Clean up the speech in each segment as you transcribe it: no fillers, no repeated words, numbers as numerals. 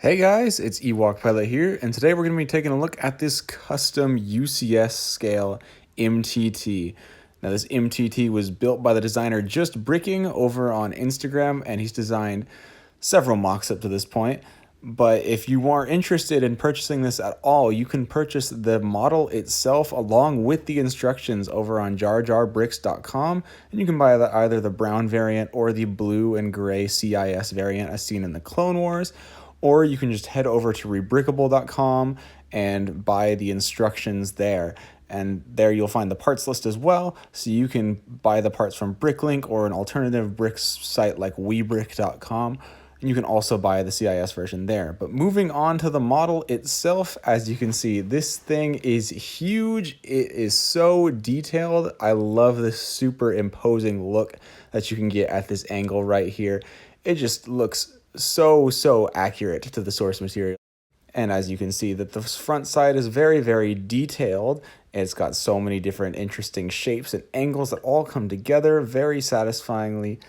Hey guys, it's Ewok Pilot here, and today we're going to be taking a look at this custom UCS scale MTT. Now this MTT was built by the designer Just Bricking over on Instagram, and he's designed several mocks up to this point. But if you are interested in purchasing this at all, you can purchase the model itself along with the instructions over on jarjarbricks.com, and you can buy either the brown variant or the blue and gray CIS variant as seen in the Clone Wars, or you can just head over to rebrickable.com and buy the instructions there. And there you'll find the parts list as well, so you can buy the parts from Bricklink or an alternative bricks site like webrick.com. And you can also buy the CIS version there. But moving on to the model itself, as you can see, this thing is huge. It is so detailed. I love this super imposing look that you can get at this angle right here. It just looks so accurate to the source material. And as you can see, that the front side is very detailed. It's got so many different interesting shapes and angles that all come together very satisfyingly.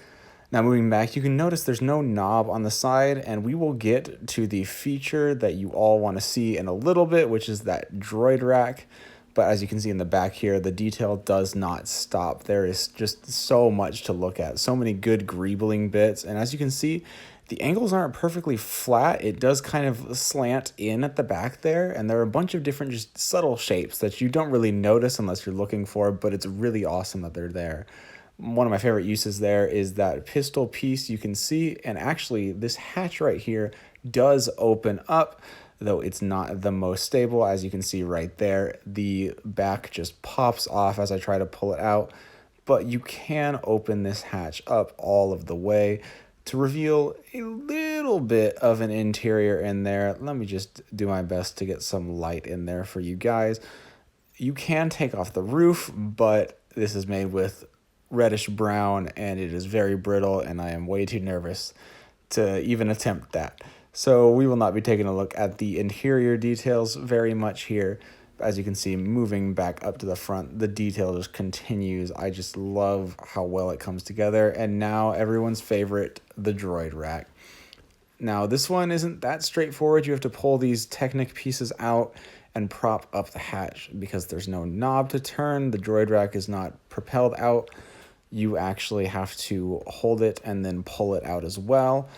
Now moving back, you can notice there's no knob on the side, and we will get to the feature that you all want to see in a little bit, which is that droid rack. But as you can see in the back here, the detail does not stop. There is just so much to look at, so many good greebling bits. And as you can see, the angles aren't perfectly flat. It does kind of slant in at the back there, and there are a bunch of different just subtle shapes that you don't really notice unless you're looking for, but it's really awesome that they're there. One of my favorite uses there is that pistol piece you can see, and actually this hatch right here does open up, though it's not the most stable. As you can see right there, the back just pops off as I try to pull it out, but you can open this hatch up all of the way to reveal a little bit of an interior in there. Let me just do my best to get some light in there for you guys. You can take off the roof, but this is made with reddish brown and it is very brittle, and I am way too nervous to even attempt that. So we will not be taking a look at the interior details very much here. As you can see, moving back up to the front, the detail just continues. I just love how well it comes together. And now everyone's favorite, the droid rack. Now this one isn't that straightforward. You have to pull these Technic pieces out and prop up the hatch because there's no knob to turn. The droid rack is not propelled out. You actually have to hold it and then pull it out as well.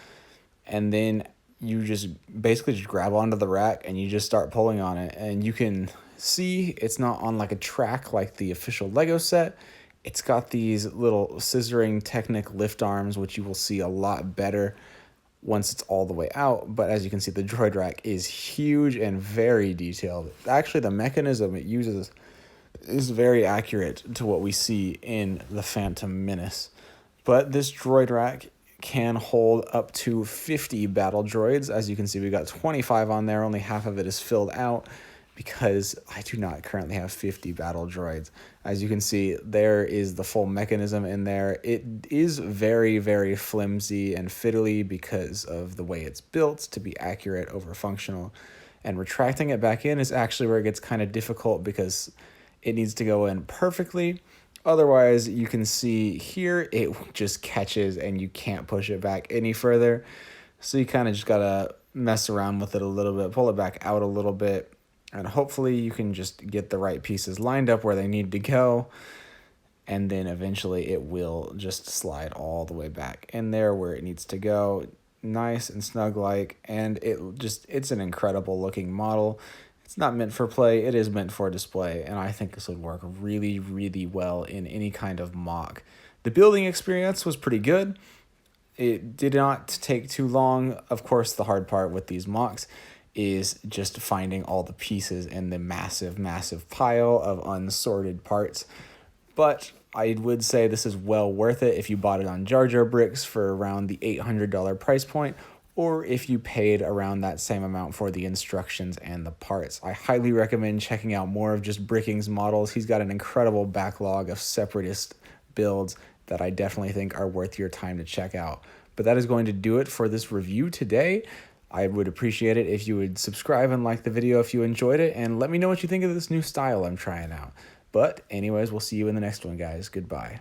And then you just basically just grab onto the rack and you just start pulling on it. And you can see it's not on like a track like the official Lego set. It's got these little scissoring Technic lift arms, which you will see a lot better once it's all the way out. But as you can see, the droid rack is huge and very detailed. Actually, the mechanism it uses is very accurate to what we see in the Phantom Menace. But this droid rack can hold up to 50 battle droids. As you can see, we got 25 on there. Only half of it is filled out because I do not currently have 50 battle droids. As you can see, there is the full mechanism in there. It is very flimsy and fiddly because of the way it's built to be accurate over functional. And retracting it back in is actually where it gets kind of difficult because it needs to go in perfectly. Otherwise, you can see here, it just catches and you can't push it back any further. So you kind of just gotta mess around with it a little bit, pull it back out a little bit, and hopefully you can just get the right pieces lined up where they need to go. And then eventually it will just slide all the way back in there where it needs to go. Nice and snug-like, and it's an incredible looking model. It's not meant for play, it is meant for display, and I think this would work really well in any kind of mock. The building experience was pretty good. It did not take too long. Of course, the hard part with these mocks is just finding all the pieces in the massive pile of unsorted parts. But I would say this is well worth it if you bought it on Jar Jar Bricks for around the $800 price point, or if you paid around that same amount for the instructions and the parts. I highly recommend checking out more of Just Bricking's models. He's got an incredible backlog of separatist builds that I definitely think are worth your time to check out. But that is going to do it for this review today. I would appreciate it if you would subscribe and like the video if you enjoyed it, and let me know what you think of this new style I'm trying out. But anyways, we'll see you in the next one, guys. Goodbye.